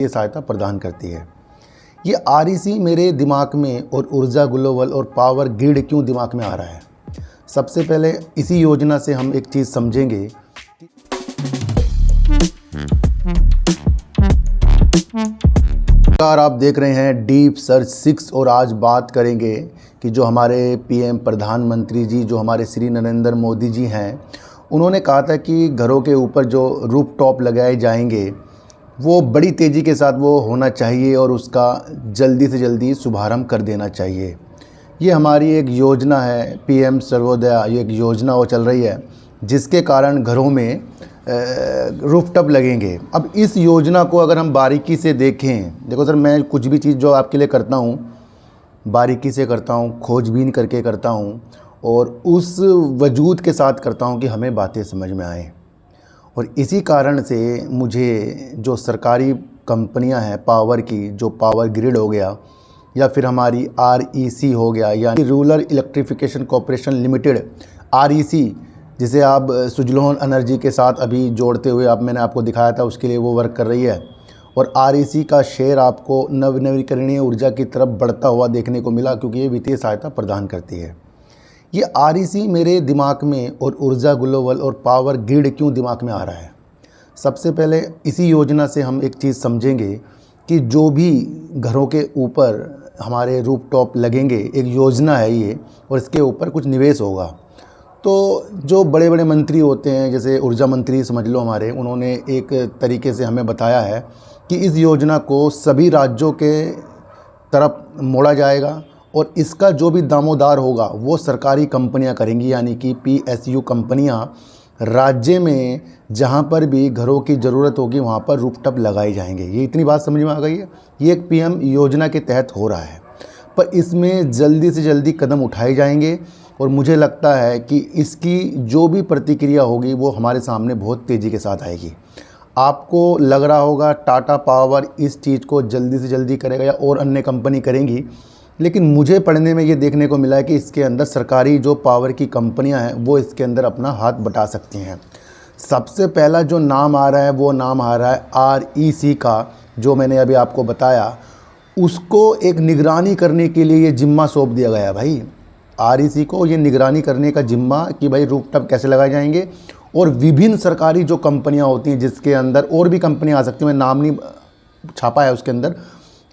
ये सहायता प्रदान करती है। ये आरईसी मेरे दिमाग में और ऊर्जा ग्लोबल और पावर ग्रिड क्यों दिमाग में आ रहा है। सबसे पहले इसी योजना से हम एक चीज़ समझेंगे। आप देख रहे हैं डीप सर्च 6 और आज बात करेंगे कि जो हमारे पीएम प्रधानमंत्री जी जो हमारे श्री नरेंद्र मोदी जी हैं, उन्होंने कहा था कि घरों के ऊपर जो रूफटॉप लगाए जाएंगे वो बड़ी तेज़ी के साथ वो होना चाहिए और उसका जल्दी से जल्दी शुभारंभ कर देना चाहिए। ये हमारी एक योजना है, पीएम सर्वोदय, ये एक योजना वो चल रही है जिसके कारण घरों में रूफटॉप लगेंगे। अब इस योजना को अगर हम बारीकी से देखें, देखो सर, मैं कुछ भी चीज़ जो आपके लिए करता हूँ बारीकी से करता हूँ, खोजबीन करके करता हूँ और उस वजूद के साथ करता हूँ कि हमें बातें समझ में आएँ। और इसी कारण से मुझे जो सरकारी कंपनियां हैं पावर की, जो पावर ग्रिड हो गया या फिर हमारी आरईसी हो गया, यानी rural electrification corporation limited, REC जिसे आप सुजलोन एनर्जी के साथ अभी जोड़ते हुए मैंने आपको दिखाया था, उसके लिए वो वर्क कर रही है। और आरईसी का शेयर आपको नवीकरणीय ऊर्जा की तरफ बढ़ता हुआ देखने को मिला क्योंकि ये वित्तीय सहायता प्रदान करती है। ये आरईसी मेरे दिमाग में और ऊर्जा ग्लोबल और पावर ग्रिड क्यों दिमाग में आ रहा है। सबसे पहले इसी योजना से हम एक चीज़ समझेंगे कि जो भी घरों के ऊपर हमारे रूफटॉप लगेंगे, एक योजना है ये, और इसके ऊपर कुछ निवेश होगा। तो जो बड़े बड़े मंत्री होते हैं, जैसे ऊर्जा मंत्री समझ लो हमारे, उन्होंने एक तरीके से हमें बताया है कि इस योजना को सभी राज्यों के तरफ मोड़ा जाएगा और इसका जो भी दामोदार होगा वो सरकारी कंपनियां करेंगी, यानी कि पीएसयू कंपनियां राज्य में जहां पर भी घरों की ज़रूरत होगी वहां पर रूफटॉप लगाए जाएंगे। ये इतनी बात समझ में आ गई है। ये एक पीएम योजना के तहत हो रहा है, पर इसमें जल्दी से जल्दी कदम उठाए जाएंगे और मुझे लगता है कि इसकी जो भी प्रतिक्रिया होगी वो हमारे सामने बहुत तेज़ी के साथ आएगी। आपको लग रहा होगा टाटा पावर इस चीज़ को जल्दी से जल्दी करेगा या और अन्य कंपनी करेंगी, लेकिन मुझे पढ़ने में ये देखने को मिला है कि इसके अंदर सरकारी जो पावर की कंपनियां हैं वो इसके अंदर अपना हाथ बटा सकती हैं। सबसे पहला जो नाम आ रहा है वो नाम आ रहा है आरईसी का, जो मैंने अभी आपको बताया। उसको एक निगरानी करने के लिए ये जिम्मा सौंप दिया गया भाई। आरईसी को ये निगरानी करने का जिम्मा कि भाई रूफटॉप कैसे लगाए जाएंगे, और विभिन्न सरकारी जो कंपनियाँ होती हैं जिसके अंदर और भी कंपनियाँ आ सकती हैं, मैं नाम नहीं छापा है उसके अंदर,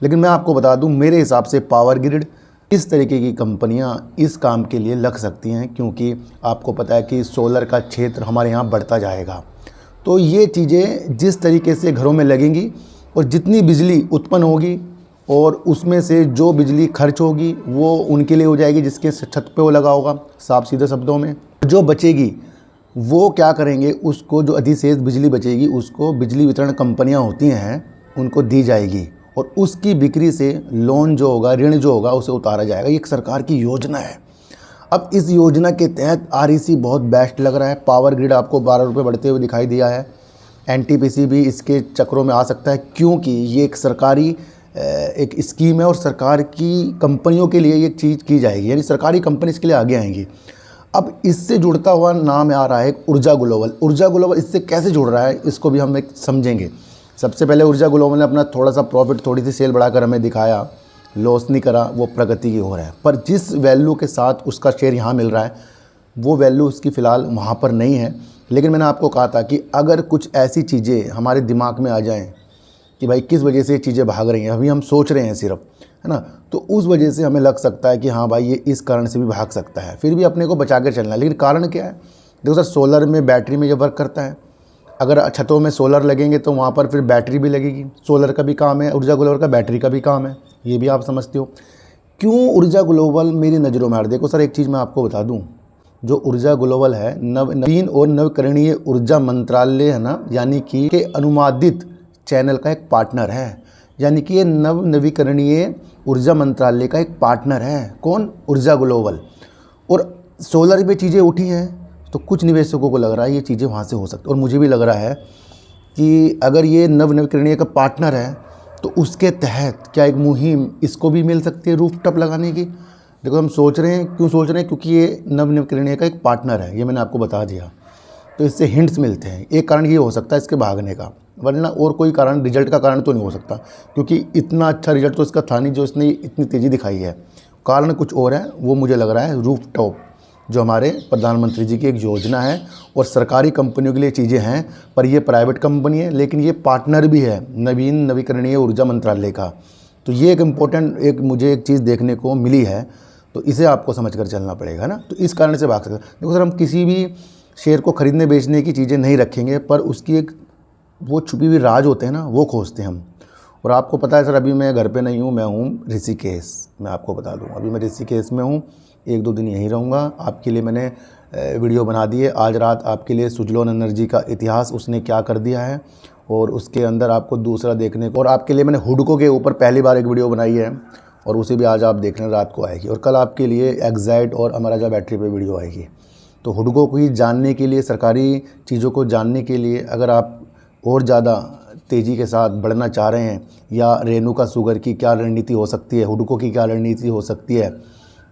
लेकिन मैं आपको बता दूं मेरे हिसाब से पावर ग्रिड, इस तरीके की कंपनियां इस काम के लिए लग सकती हैं क्योंकि आपको पता है कि सोलर का क्षेत्र हमारे यहाँ बढ़ता जाएगा। तो ये चीज़ें जिस तरीके से घरों में लगेंगी और जितनी बिजली उत्पन्न होगी और उसमें से जो बिजली खर्च होगी वो उनके लिए हो जाएगी जिसके छत पे वो लगा होगा। साफ सीधे शब्दों में जो बचेगी वो क्या करेंगे, उसको जो अधिशेष बिजली बचेगी उसको बिजली वितरण कंपनियाँ होती हैं उनको दी जाएगी और उसकी बिक्री से लोन जो होगा, ऋण जो होगा, उसे उतारा जाएगा। ये एक सरकार की योजना है। अब इस योजना के तहत आरईसी बहुत बेस्ट लग रहा है। पावर ग्रिड आपको 12 रुपये बढ़ते हुए दिखाई दिया है। एनटीपीसी भी इसके चक्रों में आ सकता है क्योंकि ये एक सरकारी एक स्कीम है और सरकार की कंपनियों के लिए ये चीज़ की जाएगी, यानी सरकारी कंपनी इसके लिए आगे आएंगी। अब इससे जुड़ता हुआ नाम आ रहा है ऊर्जा ग्लोबल। ऊर्जा ग्लोबल इससे कैसे जुड़ रहा है इसको भी हम एक समझेंगे। सबसे पहले ऊर्जा ग्लोबल ने अपना थोड़ा सा प्रॉफिट, थोड़ी सी सेल बढ़ाकर हमें दिखाया, लॉस नहीं करा, वो प्रगति की हो रहा है। पर जिस वैल्यू के साथ उसका शेयर यहाँ मिल रहा है वो वैल्यू उसकी फ़िलहाल वहाँ पर नहीं है। लेकिन मैंने आपको कहा था कि अगर कुछ ऐसी चीज़ें हमारे दिमाग में आ जाएं कि भाई किस वजह से ये चीज़ें भाग रही हैं, अभी हम सोच रहे हैं सिर्फ, है ना, तो उस वजह से हमें लग सकता है कि हाँ भाई ये इस कारण से भी भाग सकता है। फिर भी अपने को बचा कर चलना है। लेकिन कारण क्या है? देखो सर, सोलर में बैटरी में ये वर्क करता है। अगर छतों में सोलर लगेंगे तो वहाँ पर फिर बैटरी भी लगेगी। सोलर का भी काम है, ऊर्जा ग्लोबल का बैटरी का भी काम है, ये भी आप समझते हो। क्यों ऊर्जा ग्लोबल मेरी नज़रों में आ रहा है? देखो सर, एक चीज़ मैं आपको बता दूं, जो ऊर्जा ग्लोबल है नवीन और नवीकरणीय ऊर्जा मंत्रालय है ना, यानी कि के अनुमोदित चैनल का एक पार्टनर है। यानी कि ये नवीकरणीय ऊर्जा मंत्रालय का एक पार्टनर है। कौन? ऊर्जा ग्लोबल। और सोलर पे चीज़ें उठी हैं तो कुछ निवेशकों को लग रहा है ये चीज़ें वहाँ से हो सकती है, और मुझे भी लग रहा है कि अगर ये नवीकरणीय का पार्टनर है तो उसके तहत क्या एक मुहिम इसको भी मिल सकती है रूफटॉप लगाने की। देखो हम सोच रहे हैं, क्यों सोच रहे हैं? क्योंकि ये नवीकरणीय का एक पार्टनर है, ये मैंने आपको बता दिया। तो इससे हिंट्स मिलते हैं। एक कारण ये हो सकता है इसके भागने का। वरना और कोई कारण, रिजल्ट का कारण तो नहीं हो सकता, क्योंकि इतना अच्छा रिजल्ट तो इसका था नहीं जो इसने इतनी तेज़ी दिखाई है। कारण कुछ और है, वो मुझे लग रहा है रूफ टॉप, जो हमारे प्रधानमंत्री जी की एक योजना है और सरकारी कंपनियों के लिए चीज़ें हैं, पर ये प्राइवेट कंपनी है, लेकिन ये पार्टनर भी है नवीकरणीय ऊर्जा मंत्रालय का। तो ये एक इम्पोर्टेंट मुझे एक चीज़ देखने को मिली है, तो इसे आपको समझ कर चलना पड़ेगा ना। तो इस कारण से भाग सकते हैं। देखो सर, हम किसी भी शेयर को खरीदने बेचने की चीज़ें नहीं रखेंगे, पर उसकी एक वो छुपी हुई राज होते हैं ना, वो खोजते हैं हम। और आपको पता है सर, अभी मैं घर पे नहीं हूँ, मैं हूँ ऋषिकेश। मैं आपको बता दूँ, अभी मैं ऋषिकेश में हूँ, 1-2 दिन यहीं रहूँगा। आपके लिए मैंने वीडियो बना दी है आज रात आपके लिए, सुजलोन एनर्जी का इतिहास उसने क्या कर दिया है, और उसके अंदर आपको दूसरा देखने को। और आपके लिए मैंने हुडको के ऊपर पहली बार एक वीडियो बनाई है, और उसे भी आज आप देखने रात को आएगी। और कल आपके लिए एक्साइट और अमराजा बैटरी पे वीडियो आएगी। तो हुडको को ही जानने के लिए, सरकारी चीज़ों को जानने के लिए, अगर आप और ज़्यादा तेज़ी के साथ बढ़ना चाह रहे हैं, या रेणुका शुगर की क्या रणनीति हो सकती है, हुडको की क्या रणनीति हो सकती है,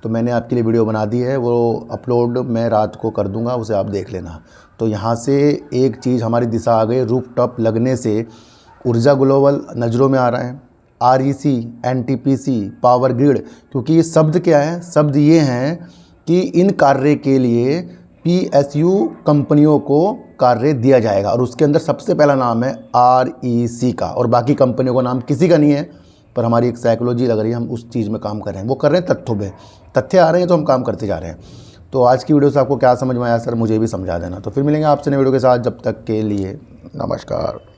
तो मैंने आपके लिए वीडियो बना दी है, वो अपलोड मैं रात को कर दूंगा, उसे आप देख लेना। तो यहाँ से एक चीज़ हमारी दिशा आ गई, रूफ टॉप लगने से ऊर्जा ग्लोबल नज़रों में आ रहा है, REC, NTPC, पावर ग्रिड। क्योंकि ये शब्द क्या है, शब्द ये हैं कि इन कार्य के लिए PSU कंपनियों को कार्य दिया जाएगा, और उसके अंदर सबसे पहला नाम है REC का, और बाकी कंपनियों का नाम किसी का नहीं है। पर हमारी एक साइकोलॉजी लग रही है, हम उस चीज़ में काम कर रहे हैं, वो कर रहे हैं तथ्यों पे, तथ्य आ रहे हैं तो हम काम करते जा रहे हैं। तो आज की वीडियो से आपको क्या समझ में आया सर, मुझे भी समझा देना। तो फिर मिलेंगे आपसे नई वीडियो के साथ, जब तक के लिए नमस्कार।